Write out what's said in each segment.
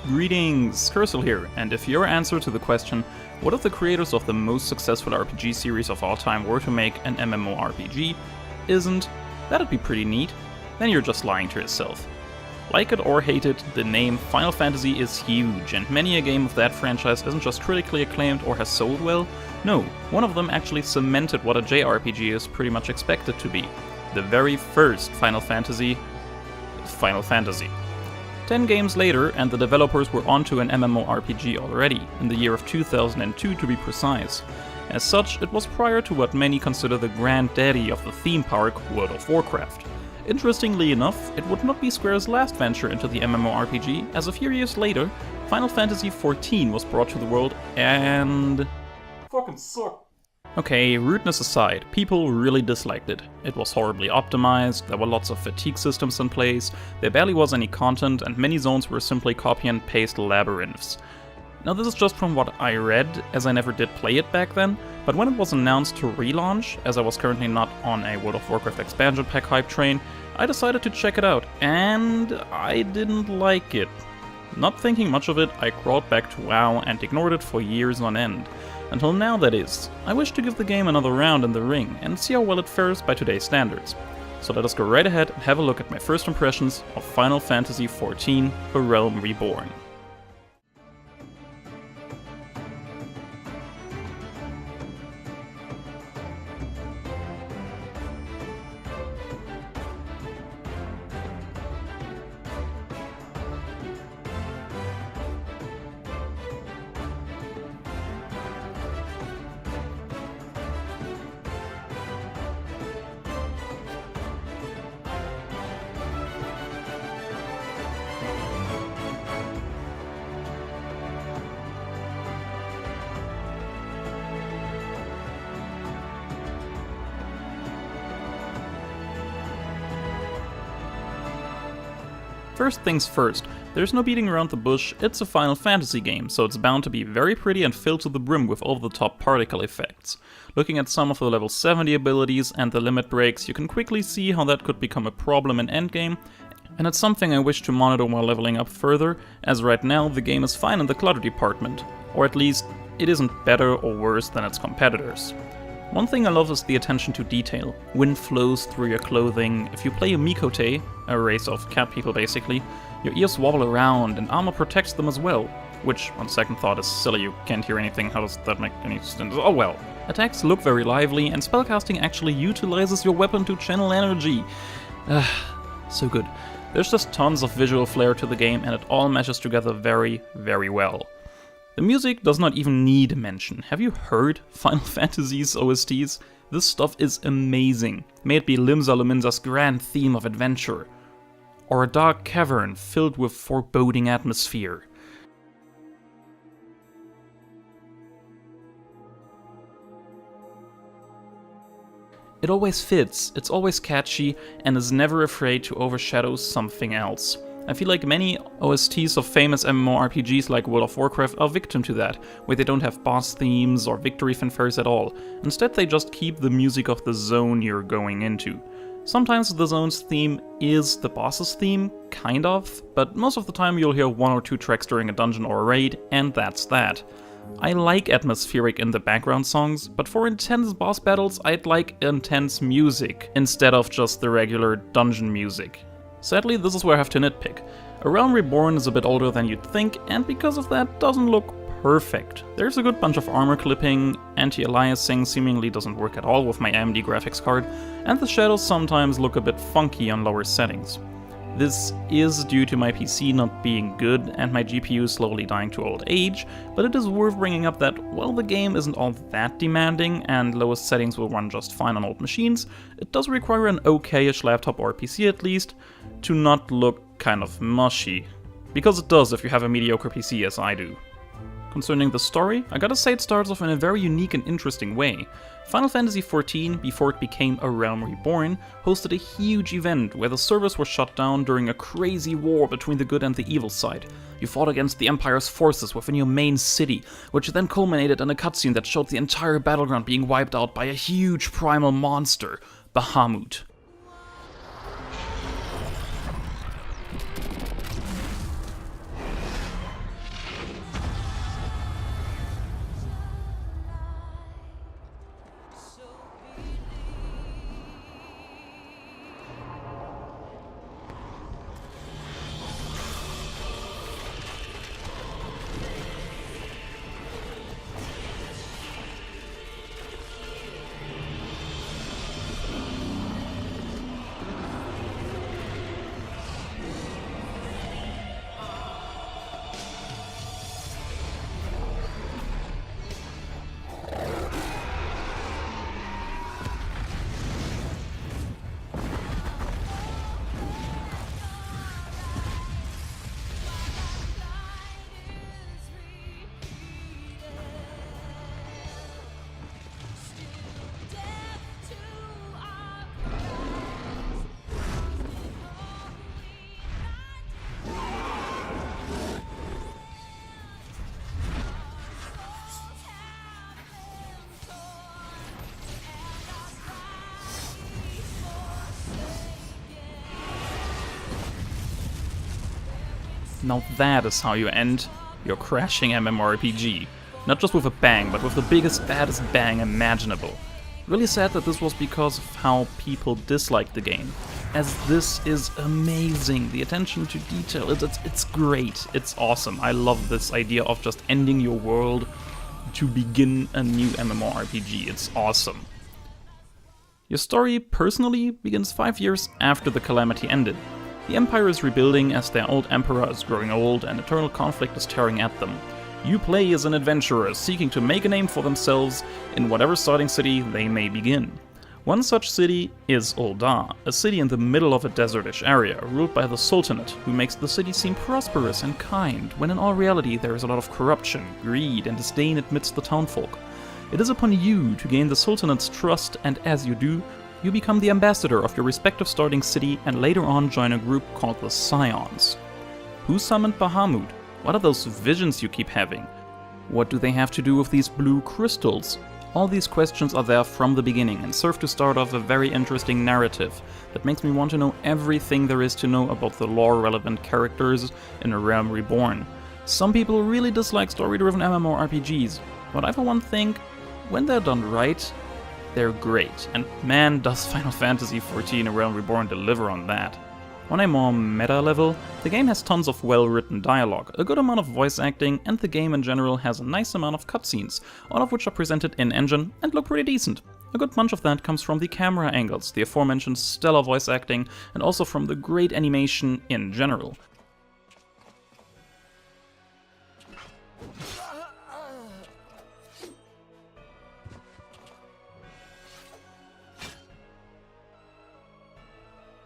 Greetings, Kersyl here, and if your answer to the question, what if the creators of the most successful RPG series of all time were to make an MMORPG, isn't, that'd be pretty neat, then you're just lying to yourself. Like it or hate it, the name Final Fantasy is huge, and many a game of that franchise isn't just critically acclaimed or has sold well, no, one of them actually cemented what a JRPG is pretty much expected to be. The very first Final Fantasy. 10 games later, and the developers were onto an MMORPG already, in the year of 2002 to be precise. As such, it was prior to what many consider the granddaddy of the theme park, World of Warcraft. Interestingly enough, it would not be Square's last venture into the MMORPG, as a few years later, Final Fantasy XIV was brought to the world and... fucking sucked. Okay, rudeness aside, people really disliked it. It was horribly optimized, there were lots of fatigue systems in place, there barely was any content, and many zones were simply copy and paste labyrinths. Now this is just from what I read, as I never did play it back then, but when it was announced to relaunch, as I was currently not on a World of Warcraft expansion pack hype train, I decided to check it out, and I didn't like it. Not thinking much of it, I crawled back to WoW and ignored it for years on end. Until now, that is. I wish to give the game another round in the ring and see how well it fares by today's standards. So let us go right ahead and have a look at my first impressions of Final Fantasy XIV: A Realm Reborn. First things first, there's no beating around the bush, it's a Final Fantasy game, so it's bound to be very pretty and filled to the brim with over-the-top particle effects. Looking at some of the level 70 abilities and the limit breaks, you can quickly see how that could become a problem in endgame, and it's something I wish to monitor while leveling up further, as right now the game is fine in the clutter department, or at least it isn't better or worse than its competitors. One thing I love is the attention to detail. Wind flows through your clothing. If you play a Mikote, a race of cat people basically, your ears wobble around and armor protects them as well. Which, on second thought, is silly, you can't hear anything, how does that make any sense? Oh well. Attacks look very lively, and spellcasting actually utilizes your weapon to channel energy. So good. There's just tons of visual flair to the game, and it all meshes together very, very well. The music does not even need mention. Have you heard Final Fantasy's OSTs? This stuff is amazing. May it be Limsa Lominsa's grand theme of adventure, or a dark cavern filled with foreboding atmosphere. It always fits, it's always catchy, and is never afraid to overshadow something else. I feel like many OSTs of famous MMORPGs like World of Warcraft are victim to that, where they don't have boss themes or victory fanfares at all. Instead they just keep the music of the zone you're going into. Sometimes the zone's theme is the boss's theme, kind of, but most of the time you'll hear one or two tracks during a dungeon or a raid, and that's that. I like atmospheric in the background songs, but for intense boss battles I'd like intense music, instead of just the regular dungeon music. Sadly, this is where I have to nitpick. A Realm Reborn is a bit older than you'd think, and because of that, doesn't look perfect. There's a good bunch of armor clipping, anti-aliasing seemingly doesn't work at all with my AMD graphics card, and the shadows sometimes look a bit funky on lower settings. This is due to my PC not being good and my GPU slowly dying to old age, but it is worth bringing up that while the game isn't all that demanding and lowest settings will run just fine on old machines, it does require an okay-ish laptop or PC at least to not look kind of mushy. Because it does if you have a mediocre PC as I do. Concerning the story, I gotta say it starts off in a very unique and interesting way. Final Fantasy XIV, before it became A Realm Reborn, hosted a huge event where the servers were shut down during a crazy war between the good and the evil side. You fought against the Empire's forces within your main city, which then culminated in a cutscene that showed the entire battleground being wiped out by a huge primal monster, Bahamut. Now that is how you end your crashing MMORPG. Not just with a bang, but with the biggest, baddest bang imaginable. Really sad that this was because of how people disliked the game, as this is amazing. The attention to detail, it's great, it's awesome. I love this idea of just ending your world to begin a new MMORPG, it's awesome. Your story, personally, begins 5 years after the calamity ended. The Empire is rebuilding as their old emperor is growing old and eternal conflict is tearing at them. You play as an adventurer seeking to make a name for themselves in whatever starting city they may begin. One such city is Ul'dah, a city in the middle of a desertish area, ruled by the Sultanate, who makes the city seem prosperous and kind, when in all reality there is a lot of corruption, greed and disdain amidst the townfolk. It is upon you to gain the Sultanate's trust, and as you do, you become the ambassador of your respective starting city and later on join a group called the Scions. Who summoned Bahamut? What are those visions you keep having? What do they have to do with these blue crystals? All these questions are there from the beginning and serve to start off a very interesting narrative that makes me want to know everything there is to know about the lore-relevant characters in A Realm Reborn. Some people really dislike story-driven MMORPGs, but I for one think, when they're done right, they're great, and man does Final Fantasy XIV A Realm Reborn deliver on that. On a more meta level, the game has tons of well-written dialogue, a good amount of voice acting, and the game in general has a nice amount of cutscenes, all of which are presented in-engine and look pretty decent. A good bunch of that comes from the camera angles, the aforementioned stellar voice acting, and also from the great animation in general.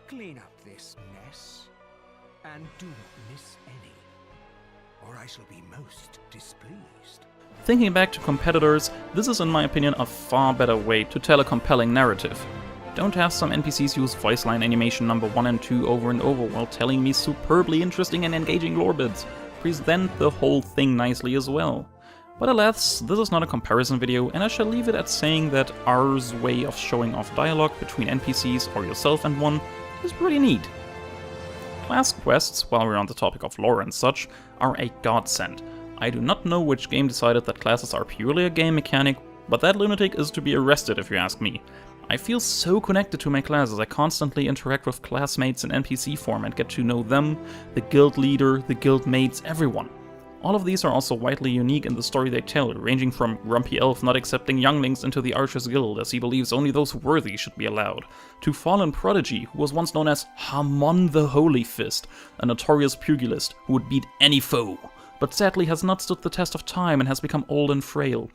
Clean up this mess, and do not miss any, or I shall be most displeased. Thinking back to competitors, this is in my opinion a far better way to tell a compelling narrative. Don't have some NPCs use voice line animation number 1 and 2 over and over while telling me superbly interesting and engaging lore bits. Present the whole thing nicely as well. But alas, this is not a comparison video, and I shall leave it at saying that R's way of showing off dialogue between NPCs or yourself and one is pretty neat. Class quests, while we're on the topic of lore and such, are a godsend. I do not know which game decided that classes are purely a game mechanic, but that lunatic is to be arrested if you ask me. I feel so connected to my classes. I constantly interact with classmates in NPC form and get to know them, the guild leader, the guild mates, everyone. All of these are also widely unique in the story they tell, ranging from Grumpy Elf not accepting younglings into the Archers Guild as he believes only those worthy should be allowed, to Fallen Prodigy, who was once known as Hamon the Holy Fist, a notorious pugilist who would beat any foe, but sadly has not stood the test of time and has become old and frail.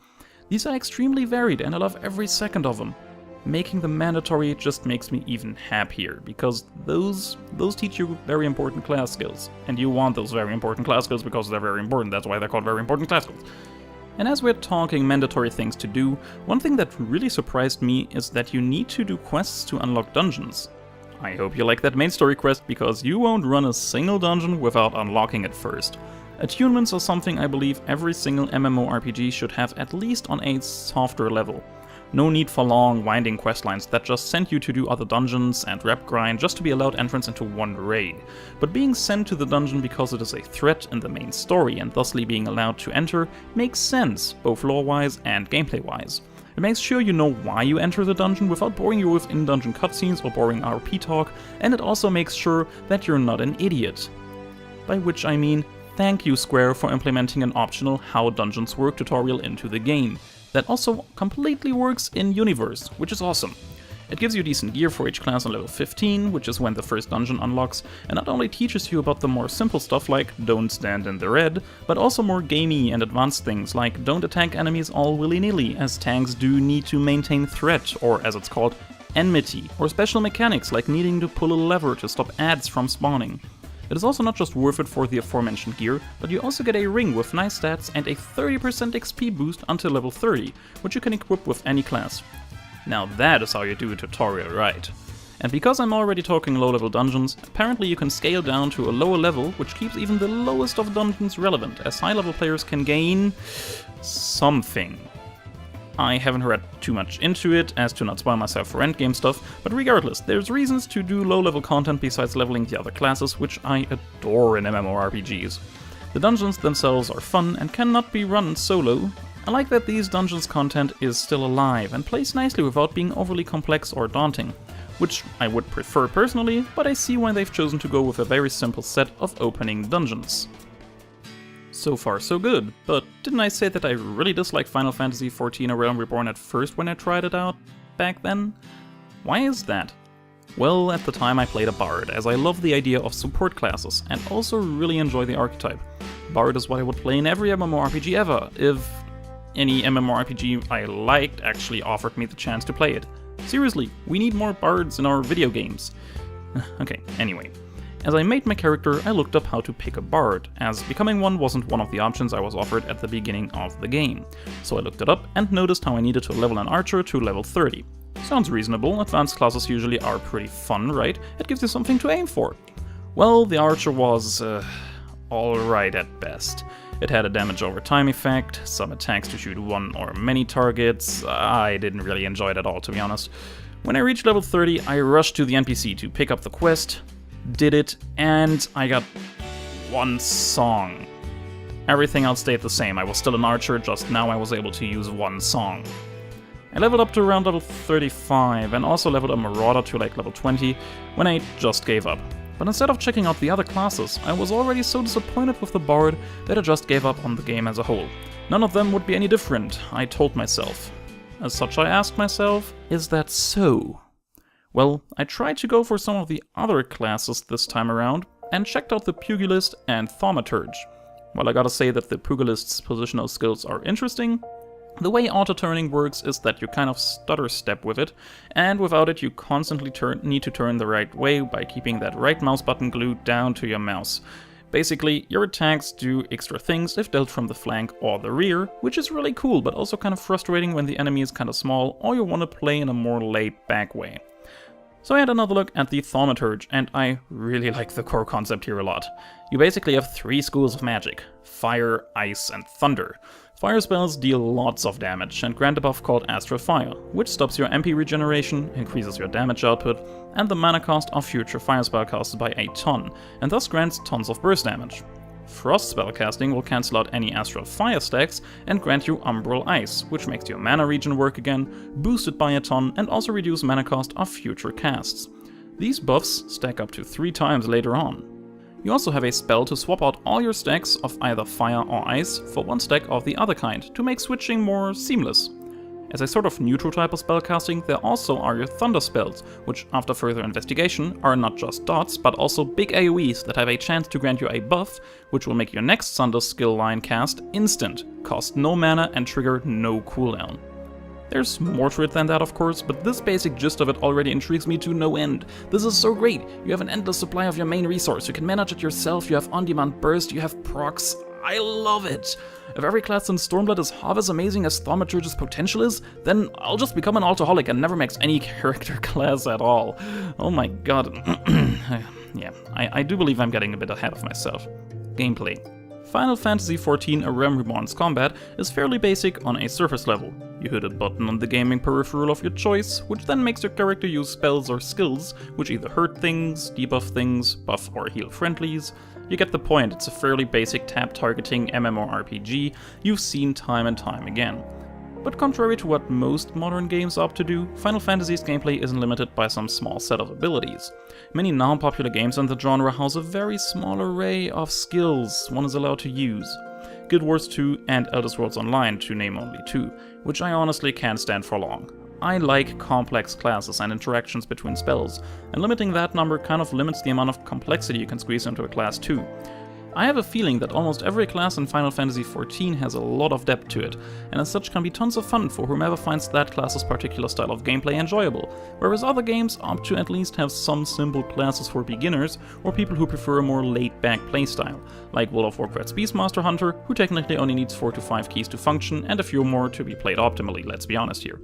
These are extremely varied and I love every second of them. Making them mandatory just makes me even happier, because those teach you very important class skills. And you want those very important class skills because they're very important, that's why they're called very important class skills. And as we're talking mandatory things to do, one thing that really surprised me is that you need to do quests to unlock dungeons. I hope you like that main story quest, because you won't run a single dungeon without unlocking it first. Attunements are something I believe every single MMORPG should have at least on a softer level. No need for long, winding questlines that just send you to do other dungeons and rep grind just to be allowed entrance into one raid. But being sent to the dungeon because it is a threat in the main story and thusly being allowed to enter makes sense, both lore-wise and gameplay-wise. It makes sure you know why you enter the dungeon without boring you with in-dungeon cutscenes or boring RP talk, and it also makes sure that you're not an idiot. By which I mean, thank you Square for implementing an optional How Dungeons Work tutorial into the game. That also completely works in Universe, which is awesome. It gives you decent gear for each class on level 15, which is when the first dungeon unlocks, and not only teaches you about the more simple stuff like don't stand in the red, but also more gamey and advanced things like don't attack enemies all willy-nilly, as tanks do need to maintain threat, or as it's called, enmity, or special mechanics like needing to pull a lever to stop adds from spawning. It is also not just worth it for the aforementioned gear, but you also get a ring with nice stats and a 30% XP boost until level 30, which you can equip with any class. Now that is how you do a tutorial right. And because I'm already talking low-level dungeons, apparently you can scale down to a lower level, which keeps even the lowest of dungeons relevant, as high-level players can gain something. I haven't read too much into it as to not spoil myself for endgame stuff, but regardless, there's reasons to do low-level content besides leveling the other classes, which I adore in MMORPGs. The dungeons themselves are fun and cannot be run solo. I like that these dungeons content is still alive and plays nicely without being overly complex or daunting, which I would prefer personally, but I see why they've chosen to go with a very simple set of opening dungeons. So far so good, but didn't I say that I really disliked Final Fantasy XIV A Realm Reborn at first when I tried it out back then? Why is that? Well, at the time I played a Bard, as I love the idea of support classes, and also really enjoy the archetype. Bard is what I would play in every MMORPG ever, if any MMORPG I liked actually offered me the chance to play it. Seriously, we need more Bards in our video games. Okay, anyway. As I made my character, I looked up how to pick a Bard, as becoming one wasn't one of the options I was offered at the beginning of the game. So I looked it up and noticed how I needed to level an archer to level 30. Sounds reasonable, advanced classes usually are pretty fun, right? It gives you something to aim for. Well, the archer was, alright at best. It had a damage over time effect, some attacks to shoot one or many targets. I didn't really enjoy it at all, to be honest. When I reached level 30, I rushed to the NPC to pick up the quest, did it, and I got one song. Everything else stayed the same. I was still an archer, just now I was able to use one song. I leveled up to around level 35 and also leveled a Marauder to like level 20 when I just gave up. But instead of checking out the other classes, I was already so disappointed with the Bard that I just gave up on the game as a whole. None of them would be any different, I told myself. As such, I asked myself, is that so? Well, I tried to go for some of the other classes this time around and checked out the Pugilist and Thaumaturge. While I gotta say that the Pugilist's positional skills are interesting, the way auto-turning works is that you kind of stutter step with it, and without it you constantly need to turn the right way by keeping that right mouse button glued down to your mouse. Basically, your attacks do extra things if dealt from the flank or the rear, which is really cool but also kind of frustrating when the enemy is kind of small or you want to play in a more laid-back way. So I had another look at the Thaumaturge, and I really like the core concept here a lot. You basically have 3 schools of magic: fire, ice, and thunder. Fire spells deal lots of damage and grant a buff called Astral Fire, which stops your MP regeneration, increases your damage output, and the mana cost of future fire spellcasts by a ton, and thus grants tons of burst damage. Frost spellcasting will cancel out any Astral Fire stacks and grant you Umbral Ice, which makes your mana regen work again, boost it by a ton, and also reduce mana cost of future casts. These buffs stack up to 3 times later on. You also have a spell to swap out all your stacks of either fire or ice for 1 stack of the other kind, to make switching more seamless. As a sort of neutral type of spellcasting, there also are your thunder spells, which after further investigation are not just dots, but also big AoEs that have a chance to grant you a buff, which will make your next thunder skill line cast instant, cost no mana and trigger no cooldown. There's more to it than that, of course, but this basic gist of it already intrigues me to no end. This is so great! You have an endless supply of your main resource, you can manage it yourself, you have on-demand burst, you have procs. I love it! If every class in Stormblood is half as amazing as Thaumaturge's potential is, then I'll just become an alcoholic and never max any character class at all. Oh my god. Yeah, I do believe I'm getting a bit ahead of myself. Gameplay. Final Fantasy XIV A Realm Reborn's combat is fairly basic on a surface level. You hit a button on the gaming peripheral of your choice, which then makes your character use spells or skills, which either hurt things, debuff things, buff or heal friendlies. You get the point, it's a fairly basic tab targeting MMORPG you've seen time and time again. But contrary to what most modern games opt to do, Final Fantasy's gameplay isn't limited by some small set of abilities. Many non-popular games in the genre house a very small array of skills one is allowed to use. Guild Wars 2 and Elder Scrolls Online, to name only 2, which I honestly can't stand for long. I like complex classes and interactions between spells, and limiting that number kind of limits the amount of complexity you can squeeze into a class too. I have a feeling that almost every class in Final Fantasy XIV has a lot of depth to it, and as such can be tons of fun for whomever finds that class's particular style of gameplay enjoyable, whereas other games opt to at least have some simple classes for beginners or people who prefer a more laid-back playstyle, like World of Warcraft's Beastmaster Hunter, who technically only needs 4 to 5 keys to function and a few more to be played optimally, let's be honest here.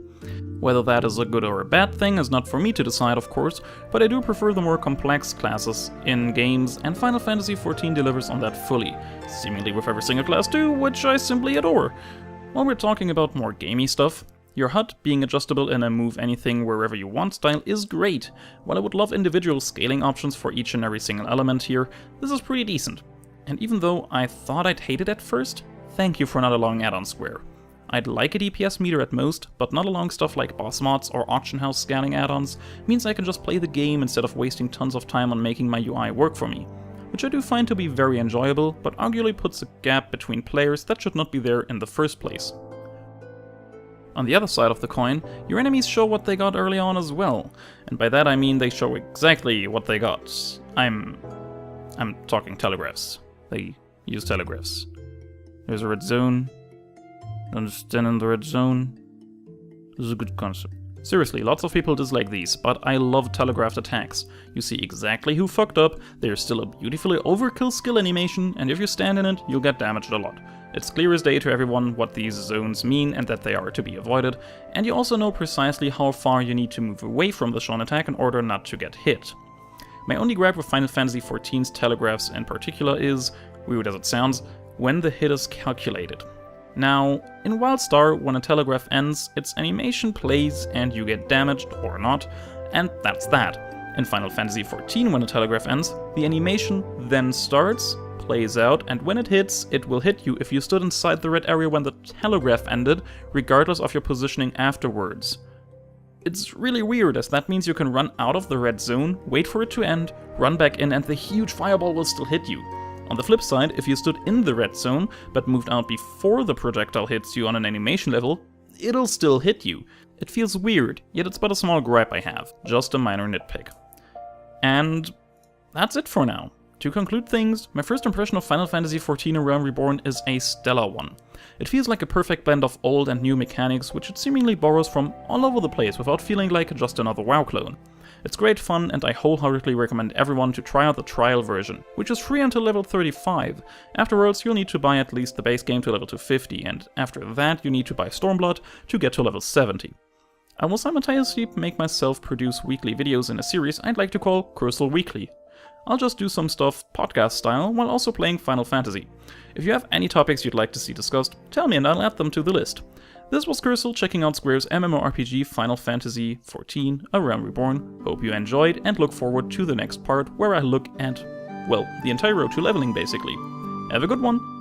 Whether that is a good or a bad thing is not for me to decide, of course, but I do prefer the more complex classes in games, and Final Fantasy XIV delivers on that fully, seemingly with every single class too, which I simply adore. While we're talking about more gamey stuff, Your HUD being adjustable in a move anything wherever you want style is great. While I would love individual scaling options for each and every single element here, this is pretty decent. And even though I thought I'd hate it at first, thank you for not allowing add-on square. I'd like a DPS meter at most, but not allowing stuff like boss mods or auction house scaling add-ons means I can just play the game instead of wasting tons of time on making my UI work for me, which I do find to be very enjoyable, but arguably puts a gap between players that should not be there in the first place. On the other side of the coin, your enemies show what they got early on as well, and by that I mean they show exactly what they got. I'm talking telegraphs. They use telegraphs. There's a red zone. Understand in the red zone. This is a good concept. Seriously, lots of people dislike these, but I love telegraphed attacks. You see exactly who fucked up, there's still a beautifully overkill skill animation, and if you stand in it, you'll get damaged a lot. It's clear as day to everyone what these zones mean and that they are to be avoided, and you also know precisely how far you need to move away from the shown attack in order not to get hit. My only gripe with Final Fantasy XIV's telegraphs in particular is, weird as it sounds, when the hit is calculated. Now, in Wildstar, when a telegraph ends, its animation plays and you get damaged or not, and that's that. In Final Fantasy XIV, when a telegraph ends, the animation then starts, plays out, and when it hits, it will hit you if you stood inside the red area when the telegraph ended, regardless of your positioning afterwards. It's really weird, as that means you can run out of the red zone, wait for it to end, run back in, and the huge fireball will still hit you. On the flip side, if you stood in the red zone, but moved out before the projectile hits you on an animation level, it'll still hit you. It feels weird, yet it's but a small gripe I have, just a minor nitpick. And that's it for now. To conclude things, my first impression of Final Fantasy XIV A Realm Reborn is a stellar one. It feels like a perfect blend of old and new mechanics, which it seemingly borrows from all over the place without feeling like just another WoW clone. It's great fun, and I wholeheartedly recommend everyone to try out the trial version, which is free until level 35. Afterwards, you'll need to buy at least the base game to level 250, and after that you need to buy Stormblood to get to level 70. I will simultaneously make myself produce weekly videos in a series I'd like to call Kersyl Weekly. I'll just do some stuff podcast style while also playing Final Fantasy. If you have any topics you'd like to see discussed, tell me and I'll add them to the list. This was Kersyl checking out Square's MMORPG Final Fantasy XIV A Realm Reborn. Hope you enjoyed and look forward to the next part where I look at, well, the entire road to leveling basically. Have a good one!